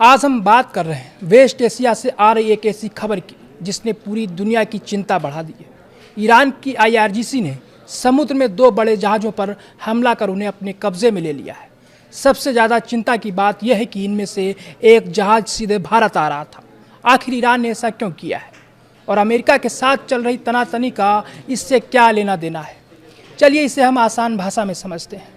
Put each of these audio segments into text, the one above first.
आज हम बात कर रहे हैं वेस्ट एशिया से आ रही एक ऐसी खबर की जिसने पूरी दुनिया की चिंता बढ़ा दी है। ईरान की IRGC ने समुद्र में 2 बड़े जहाज़ों पर हमला कर उन्हें अपने कब्जे में ले लिया है। सबसे ज़्यादा चिंता की बात यह है कि इनमें से एक जहाज़ सीधे भारत आ रहा था। आखिर ईरान ने ऐसा क्यों किया है और अमेरिका के साथ चल रही तनातनी का इससे क्या लेना देना है? चलिए इसे हम आसान भाषा में समझते हैं।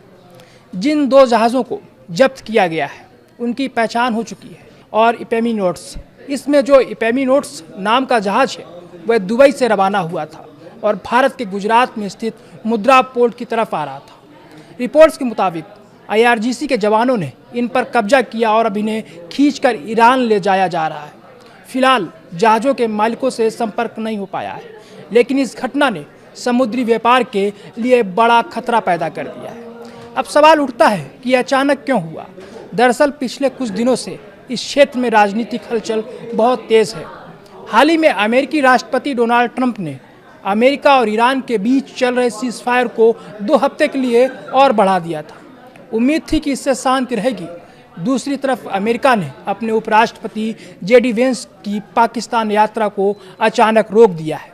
जिन 2 जहाज़ों को जब्त किया गया है उनकी पहचान हो चुकी है और इपेमिनोट्स, इसमें जो इपेमिनोट्स नाम का जहाज़ है वह दुबई से रवाना हुआ था और भारत के गुजरात में स्थित मुद्रा पोर्ट की तरफ आ रहा था। रिपोर्ट्स के मुताबिक IRGC के जवानों ने इन पर कब्जा किया और अब इन्हें खींचकर ईरान ले जाया जा रहा है। फिलहाल जहाज़ों के मालिकों से संपर्क नहीं हो पाया है, लेकिन इस घटना ने समुद्री व्यापार के लिए बड़ा खतरा पैदा कर दिया है। अब सवाल उठता है कि यह अचानक क्यों हुआ? दरअसल पिछले कुछ दिनों से इस क्षेत्र में राजनीतिक हलचल बहुत तेज़ है। हाल ही में अमेरिकी राष्ट्रपति डोनाल्ड ट्रंप ने अमेरिका और ईरान के बीच चल रहे सीज़फायर को 2 हफ्ते के लिए और बढ़ा दिया था। उम्मीद थी कि इससे शांति रहेगी। दूसरी तरफ अमेरिका ने अपने उपराष्ट्रपति JD वेंस की पाकिस्तान यात्रा को अचानक रोक दिया है।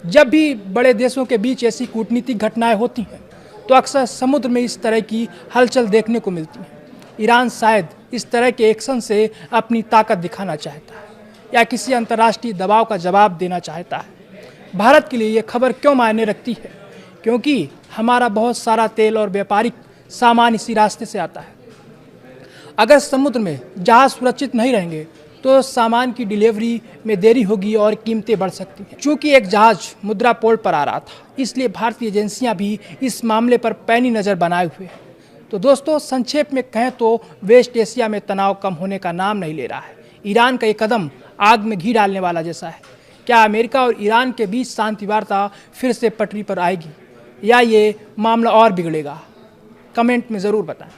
जब भी बड़े देशों के बीच ऐसी कूटनीतिक घटनाएं होती हैं तो अक्सर समुद्र में इस तरह की हलचल देखने को मिलती है। ईरान शायद इस तरह के एक्शन से अपनी ताकत दिखाना चाहता है या किसी अंतर्राष्ट्रीय दबाव का जवाब देना चाहता है। भारत के लिए ये खबर क्यों मायने रखती है? क्योंकि हमारा बहुत सारा तेल और व्यापारिक सामान इसी रास्ते से आता है। अगर समुद्र में जहाज सुरक्षित नहीं रहेंगे तो सामान की डिलीवरी में देरी होगी और कीमतें बढ़ सकती हैं। चूँकि एक जहाज मुद्रा पोर्ट पर आ रहा था, इसलिए भारतीय एजेंसियां भी इस मामले पर पैनी नज़र बनाए हुए हैं। तो दोस्तों, संक्षेप में कहें तो वेस्ट एशिया में तनाव कम होने का नाम नहीं ले रहा है। ईरान का ये कदम आग में घी डालने वाला जैसा है। क्या अमेरिका और ईरान के बीच शांति वार्ता फिर से पटरी पर आएगी या ये मामला और बिगड़ेगा? कमेंट में ज़रूर बताएं।